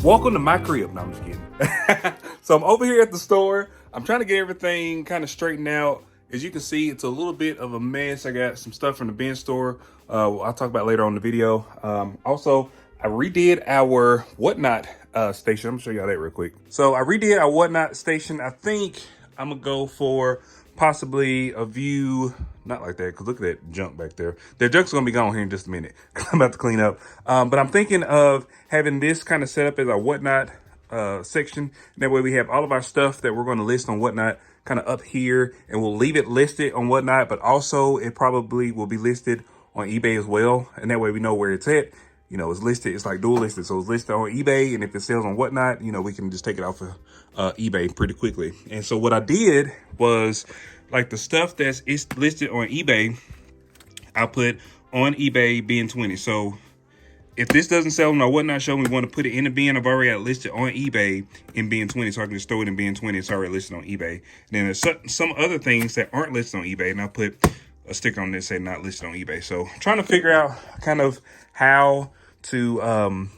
Welcome to my crib. No, I'm just kidding. So I'm over here at the store. I'm trying to get everything kind of straightened out. As you can see, it's a little bit of a mess. I got some stuff from the BINS store. I'll talk about later on in the video. Also, I redid our whatnot station. I'm gonna show y'all that real quick. So I redid our whatnot station. I think I'm gonna go for possibly a view, not like that, because look at that junk back there. That junk's gonna be gone here in just a minute. I'm about to clean up. But I'm thinking of having this kind of set up as our whatnot section. That way we have all of our stuff that we're going to list on whatnot kind of up here, and we'll leave it listed on whatnot, but also it probably will be listed on eBay as well. And that way we know where it's at. You know, it's listed, it's like dual listed. So it's listed on eBay, and if it sells on whatnot, you know, we can just take it off of eBay pretty quickly. And so what I did was, like, the stuff that's listed on eBay, I put on eBay bin 20. So if this doesn't sell on our whatnot show, we want to put it in the bin. I've already got it listed on eBay in bin 20, so I can just throw it in bin 20. It's already listed on eBay. Then there's some other things that aren't listed on eBay, and I'll put a sticker on this say not listed on eBay. So I'm trying to figure out kind of how to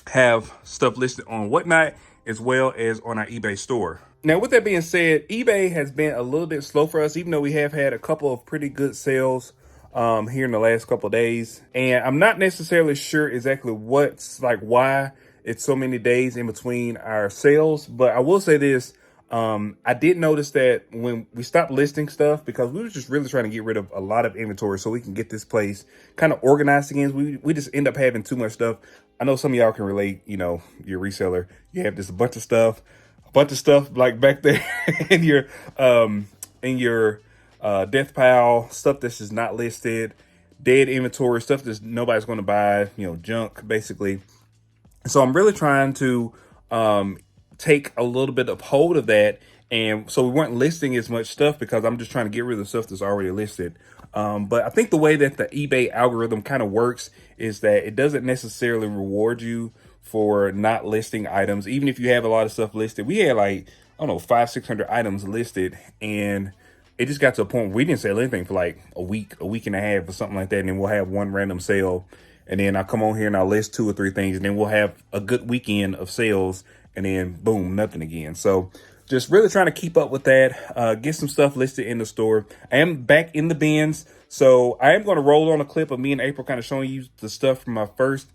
have stuff listed on whatnot as well as on our eBay store. Now, with that being said, eBay has been a little bit slow for us, even though we have had a couple of pretty good sales here in the last couple of days. And I'm not necessarily sure exactly why it's so many days in between our sales. But I will say this. I did notice that when we stopped listing stuff, because we were just really trying to get rid of a lot of inventory so we can get this place kind of organized again. We just end up having too much stuff. I know some of y'all can relate, you know, your reseller, you have just a bunch of stuff like back there in your death pile, stuff that's just not listed, dead inventory, stuff that nobody's going to buy, you know, junk basically. So I'm really trying to take a little bit of hold of that, and so we weren't listing as much stuff because I'm just trying to get rid of the stuff that's already listed. But I think the way that the eBay algorithm kind of works is that it doesn't necessarily reward you for not listing items, even if you have a lot of stuff listed. We had like, I don't know, 500-600 items listed, and it just got to a point where we didn't sell anything for like a week and a half or something like that. And then we'll have one random sale, and then I'll come on here and I'll list 2 or 3 things, and then we'll have a good weekend of sales, and then boom, nothing again. So just really trying to keep up with that, get some stuff listed in the store. I am back in the bins, so I am going to roll on a clip of me and April kind of showing you the stuff from my first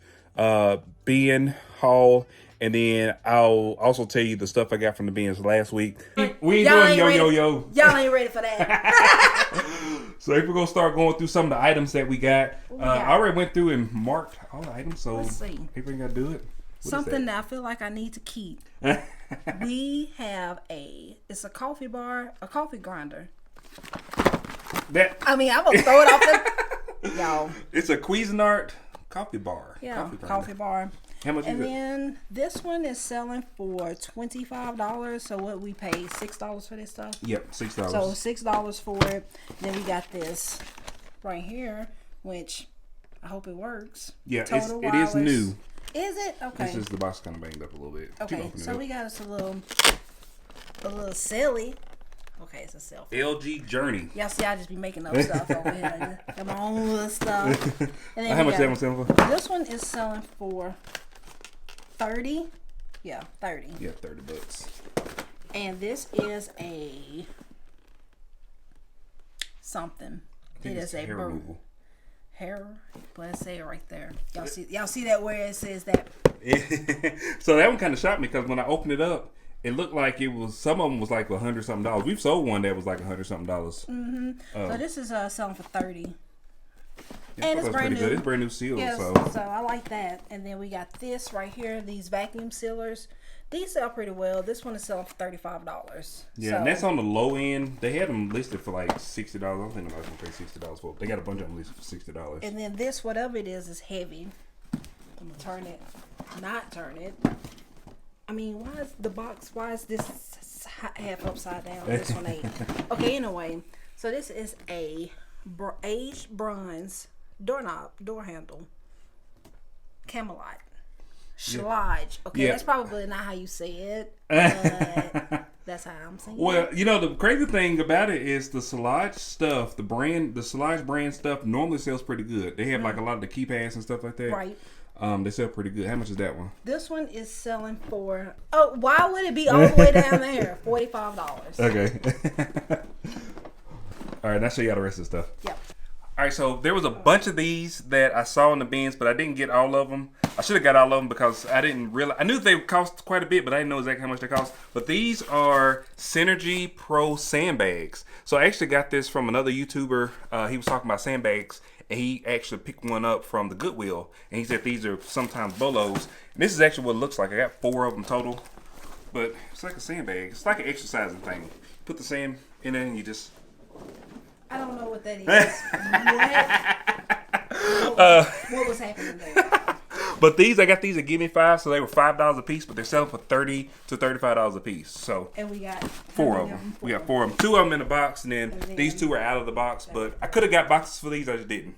bin haul, and then I'll also tell you the stuff I got from the bins last week. We ain't doing yo. Y'all ain't ready for that. So if we're gonna start going through some of the items that we got, I already went through and marked all the items. So let's see. People ain't gotta do it. Something that I feel like I need to keep. We have it's a coffee bar, a coffee grinder. I'm gonna throw it off the y'all. It's a Cuisinart coffee bar. Yeah, coffee bar. How much is it? And then this one is selling for $25. So what we paid $6 for this stuff? Yep, $6. So $6 for it. Then we got this right here, which I hope it works. Yeah, it is new. Is it? Okay. This is the box kind of banged up a little bit. Okay, so we got us a little silly. Okay, it's a cell phone. LG Journey. Y'all see, I just be making up stuff over here. Got my own little stuff. And then how much that one selling for? This one is selling for 30. Yeah, 30. Yeah, $30. And this is a something. It is a hair removal. Hair, but it say it right there. Y'all see that where it says that? So that one kind of shocked me because when I opened it up, it looked like it was, some of them was like $100 something. We've sold one that was like $100 something. Mm-hmm. So this is selling for 30. Yeah, and it's brand new. Good. It's brand new seal. Yes, so I like that. And then we got this right here, these vacuum sealers. These sell pretty well. This one is selling for $35. Yeah, and that's on the low end. They had them listed for like $60. I don't think nobody's gonna pay $60 for it. They got a bunch of them listed for $60. And then this, whatever it is heavy. I'm gonna turn it. I mean, why is this half upside down? This one ain't. Okay, anyway. So this is a aged bronze door handle. Camelot. Schlage. Okay, that's probably not how you say it, but that's how I'm saying it. Well, you know, the crazy thing about it is the Schlage stuff, the Schlage brand stuff normally sells pretty good. They have like a lot of the keypads and stuff like that. Right. They sell pretty good. How much is that one? This one is selling for, oh, why would it be all the way down there? $45. Okay. All right, now show you all the rest of the stuff. Yep. All right, so there was a bunch of these that I saw in the bins, but I didn't get all of them. I should have got all of them because I didn't realize. I knew they cost quite a bit, but I didn't know exactly how much they cost. But these are Synergy Pro sandbags. So I actually got this from another YouTuber. He was talking about sandbags, and he actually picked one up from the Goodwill. And he said these are sometimes bolos. And this is actually what it looks like. I got 4 of them total. But it's like a sandbag. It's like an exercising thing. Put the sand in there and you just... I don't know what that is. What was happening there? But these, I got these at Give Me 5, so they were $5 a piece, but they're selling for $30 to $35 a piece. So, and we got 4 of them. We got 4 of them. 2 of them in the box, and then these 2 are out of the box. But I could have got boxes for these, I just didn't.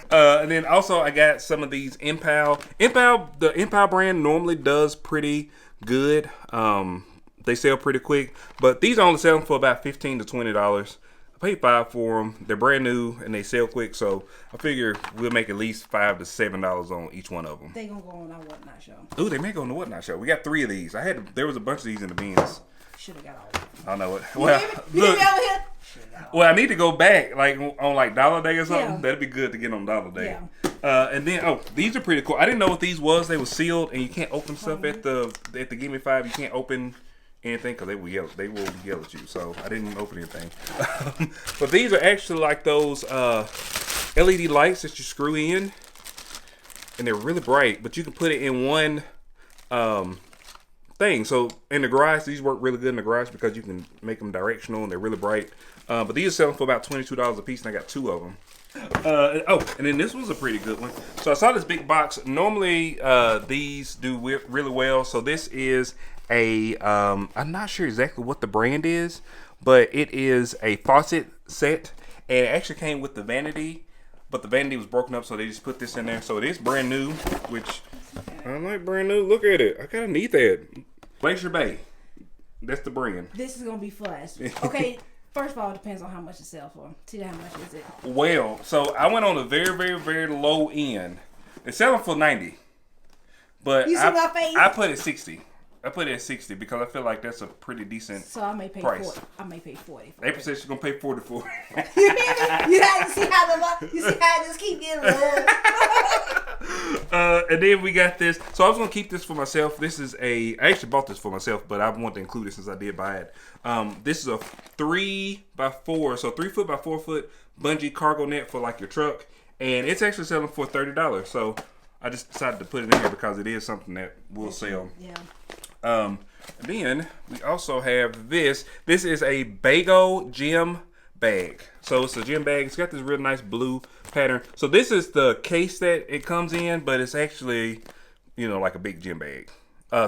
And then also I got some of these Impal. The Impal brand normally does pretty good. They sell pretty quick, but these are only selling for about $15 to $20. I paid $5 for them. They're brand new and they sell quick, so I figure we'll make at least $5 to $7 on each one of them. They gonna go on our Whatnot show. Ooh, they may go on the Whatnot show. We got 3 of these. There was a bunch of these in the bins. Should have got all of them. I know it. You Well, hear me look. over here? Well, I need to go back like on like Dollar Day or something. Yeah. That'd be good to get on Dollar Day. Yeah. And then these are pretty cool. I didn't know what these was. They were sealed, and you can't open stuff at the Give Me 5. You can't open anything because they will yell at you. So I didn't open anything. But these are actually like those LED lights that you screw in, and they're really bright. But you can put it in one thing. So in the garage, these work really good in the garage because you can make them directional and they're really bright. But these are selling for about $22 a piece, and I got 2 of them. And then this was a pretty good one. So I saw this big box. Normally these do really well. So this is a I'm not sure exactly what the brand is, but it is a faucet set, and it actually came with the vanity, but the vanity was broken up, so they just put this in there. So it is brand new, which I like brand new. Look at it. I kind of need that. Glacier Bay. That's the brand. This is gonna be flash. Okay. First of all, it depends on how much it sells for. See how much is it? Well, so I went on the very, very, very low end. They're selling for $90, but You see my face? I put it 60. I put it at 60 because I feel like that's a pretty decent So I may pay price. 40. I may pay 40. April said she's gonna pay 40 for it. You hear me? You have to see how you see how I just keep getting low. And then we got this. So I was gonna keep this for myself. This is I actually bought this for myself, but I want to include it since I did buy it. This is a 3x4, so 3 foot by 4 foot bungee cargo net for like your truck, and it's actually selling for $30. So I just decided to put it in here because it is something that will sell. Yeah. Then we also have this. This is a Bago gym bag. So it's a gym bag. It's got this real nice blue pattern. So this is the case that it comes in, but it's actually, like a big gym bag.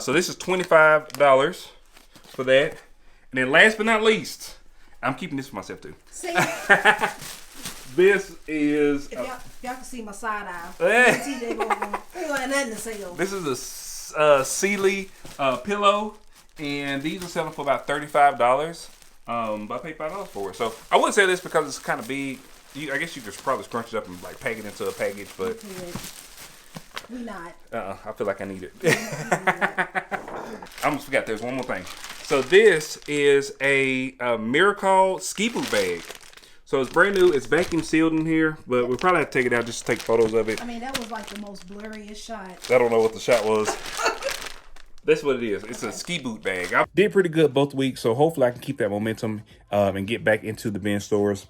So this is $25 for that. And then last but not least, I'm keeping this for myself too. See? This is... If y'all can see my side eye. Hey. TJ ain't nothing to sell. This is a Sealy pillow, and these are selling for about $35. But I paid $5 for it. So I wouldn't say this because it's kind of big. I guess you could probably scrunch it up and like pack it into a package, but we not. I feel like I need it. I almost forgot there's one more thing. So this is a Miracle ski boot bag. So it's brand new. It's vacuum sealed in here, but we'll probably have to take it out just to take photos of it. I mean, that was like the most blurriest shot. I don't know what the shot was. That's what it is. It's a ski boot bag. I did pretty good both weeks, so hopefully I can keep that momentum and get back into the BINS stores.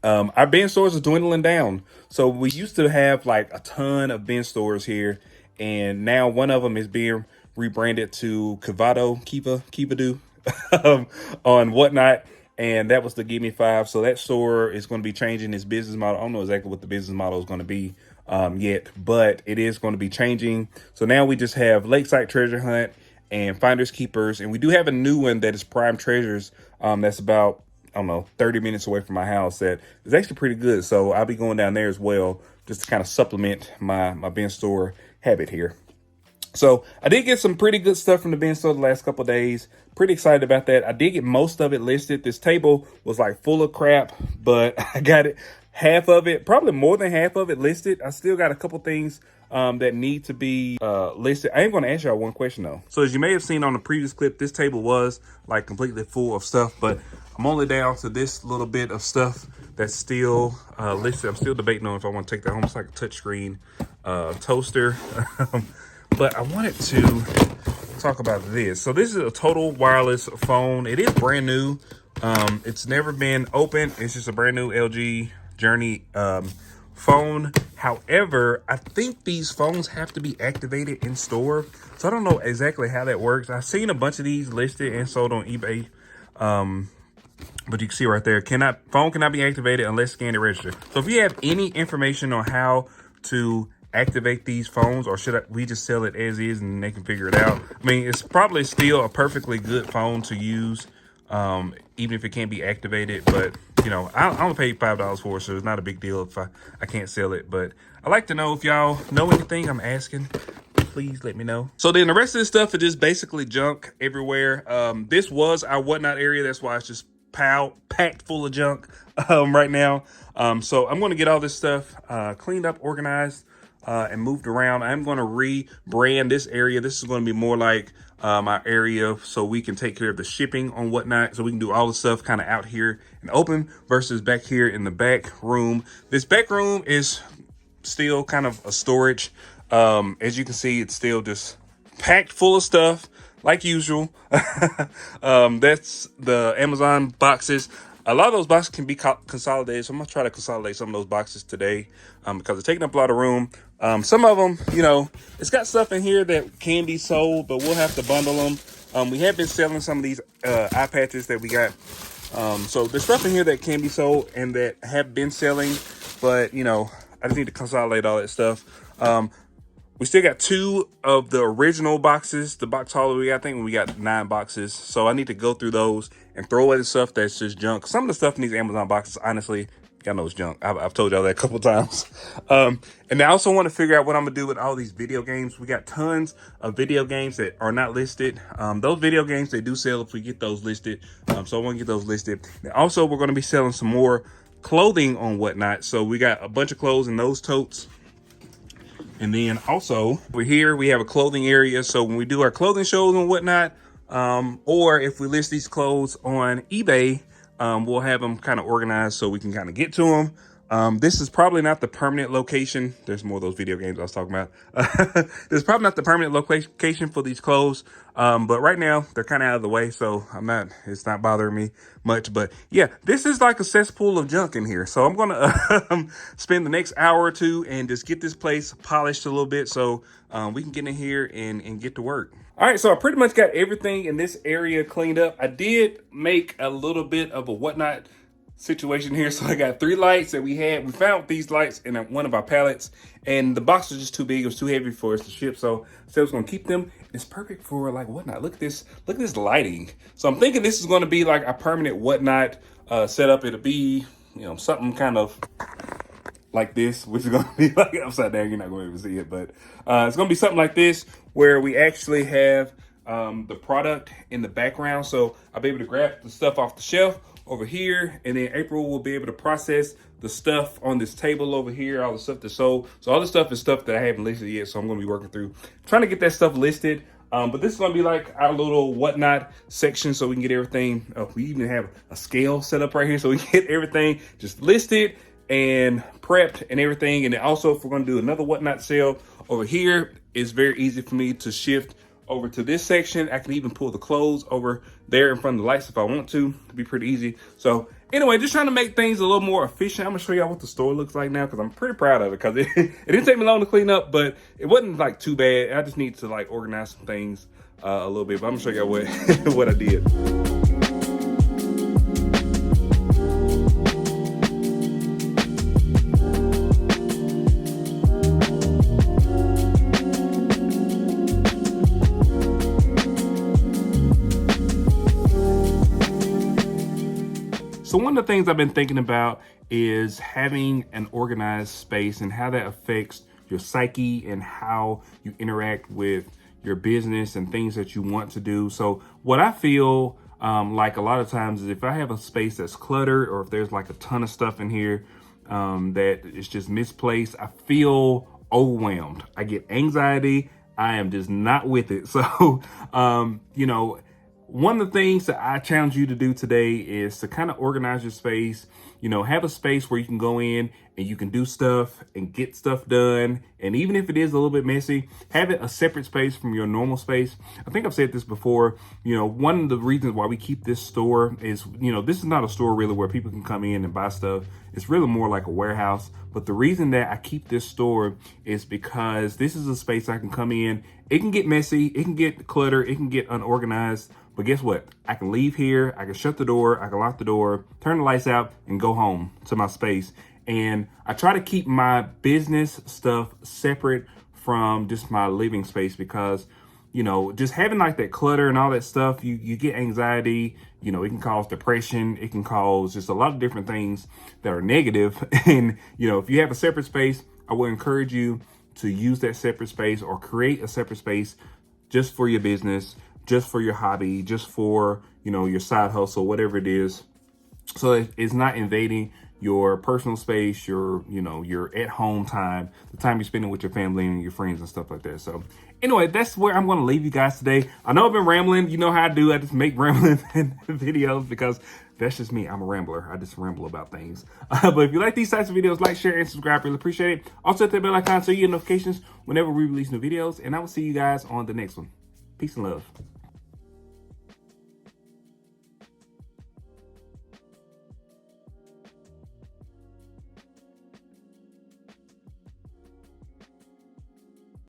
Our BINS stores are dwindling down. So we used to have like a ton of BINS stores here, and now one of them is being rebranded to Kivado on Whatnot. And that was the Give Me 5. So that store is going to be changing its business model. I don't know exactly what the business model is going to be yet, but it is going to be changing. So now we just have Lakeside Treasure Hunt and Finders Keepers. And we do have a new one that is Prime Treasures. That's about, 30 minutes away from my house. That is actually pretty good. So I'll be going down there as well, just to kind of supplement my BINS store habit here. So I did get some pretty good stuff from the BINS store the last couple of days. Pretty excited about that. I did get most of it listed. This table was like full of crap, but I got it half of it, probably more than half of it listed. I still got a couple things that need to be listed. I am going to ask y'all one question though. So as you may have seen on the previous clip, this table was like completely full of stuff, but I'm only down to this little bit of stuff that's still listed. I'm still debating on if I want to take that home. It's like a touchscreen toaster. But I wanted to talk about this. So this is a total wireless phone. It is brand new. It's never been opened. It's just a brand new LG Journey phone. However, I think these phones have to be activated in store. So I don't know exactly how that works. I've seen a bunch of these listed and sold on eBay. But you can see right there, phone cannot be activated unless scanned and registered. So if you have any information on how to activate these phones, or should we just sell it as is and they can figure it out? I mean, it's probably still a perfectly good phone to use, even if it can't be activated. But you know, I only paid $5 for it, so it's not a big deal if I can't sell it. But I'd like to know if y'all know anything. I'm asking. Please let me know. So then the rest of this stuff is just basically junk everywhere. This was our whatnot area. That's why it's just packed full of junk right now. So I'm going to get all this stuff cleaned up, organized, and moved around. I'm going to rebrand this area. This is going to be more like our area, so we can take care of the shipping on whatnot. So we can do all the stuff kind of out here and open versus back here in the back room. This back room is still kind of a storage. As you can see, it's still just packed full of stuff like usual. That's the Amazon boxes. A lot of those boxes can be consolidated, so I'm gonna try to consolidate some of those boxes today because they're taking up a lot of room. Some of them, you know, it's got stuff in here that can be sold, but we'll have to bundle them. We have been selling some of these eye patches that we got. So there's stuff in here that can be sold and that have been selling, but you know, I just need to consolidate all that stuff. We still got 2 of the original boxes, the box hauler we got. I think we got 9 boxes. So I need to go through those and throw away the stuff that's just junk. Some of the stuff in these Amazon boxes, honestly, y'all know it's junk. I've told y'all that a couple times. And I also want to figure out what I'm going to do with all these video games. We got tons of video games that are not listed. Those video games, they do sell if we get those listed. So I want to get those listed. And also, we're going to be selling some more clothing on whatnot. So we got a bunch of clothes in those totes. And then also over here, we have a clothing area. So when we do our clothing shows and whatnot, or if we list these clothes on eBay, we'll have them kind of organized so we can kind of get to them. This is probably not the permanent location. There's more of those video games I was talking about. This is probably not the permanent location for these clothes. But right now they're kind of out of the way, so it's not bothering me much. But yeah, this is like a cesspool of junk in here. So I'm going to spend the next hour or two and just get this place polished a little bit so we can get in here and get to work. All right, so I pretty much got everything in this area cleaned up. I did make a little bit of a whatnot situation here. So I got 3 lights that we found these lights in one of our pallets, and the box was just too big. It was too heavy for us to ship. So I was going to keep them. It's perfect for like whatnot. Look at this lighting. So I'm thinking this is going to be like a permanent whatnot setup. It'll be, you know, something kind of like this, which is going to be like upside down. You're not going to be able to see it, but it's going to be something like this where we actually have the product in the background. So I'll be able to grab the stuff off the shelf over here, and then April will be able to process the stuff on this table over here, all the stuff that's sold. So all this stuff is stuff that I haven't listed yet, so I'm going to be working through trying to get that stuff listed. But this is going to be like our little whatnot section, so we can get everything. We even have a scale set up right here, so we can get everything just listed and prepped and everything. And then also, if we're going to do another whatnot sale over here, it's very easy for me to shift over to this section. I can even pull the clothes over there in front of the lights if I want to. It'd be pretty easy. So anyway, just trying to make things a little more efficient. I'm gonna show y'all what the store looks like now because I'm pretty proud of it, because it didn't take me long to clean up, but it wasn't like too bad. I just need to like organize some things a little bit, but I'm gonna show y'all what what I did. So one of the things I've been thinking about is having an organized space and how that affects your psyche and how you interact with your business and things that you want to do. So what I feel like a lot of times is if I have a space that's cluttered, or if there's like a ton of stuff in here that is just misplaced, I feel overwhelmed. I get anxiety. I am just not with it. So, you know, one of the things that I challenge you to do today is to kind of organize your space, you know, have a space where you can go in and you can do stuff and get stuff done. And even if it is a little bit messy, have it a separate space from your normal space. I think I've said this before, you know, one of the reasons why we keep this store is, you know, this is not a store really where people can come in and buy stuff. It's really more like a warehouse. But the reason that I keep this store is because this is a space I can come in. It can get messy, it can get cluttered, it can get unorganized. But guess what? I can leave here, I can shut the door, I can lock the door, turn the lights out, and go home to my space. And I try to keep my business stuff separate from just my living space because, you know, just having like that clutter and all that stuff, you get anxiety, you know, it can cause depression, it can cause just a lot of different things that are negative. And, you know, if you have a separate space, I would encourage you to use that separate space or create a separate space just for your business, just for your hobby, just for, you know, your side hustle, whatever it is. So it's not invading your personal space, your, you know, your at home time, the time you're spending with your family and your friends and stuff like that. So anyway, that's where I'm going to leave you guys today. I know I've been rambling. You know how I do. I just make rambling videos because that's just me. I'm a rambler. I just ramble about things. But if you like these types of videos, like, share, and subscribe. Really appreciate it. Also hit that bell icon so you get notifications whenever we release new videos. And I will see you guys on the next one. Peace and love.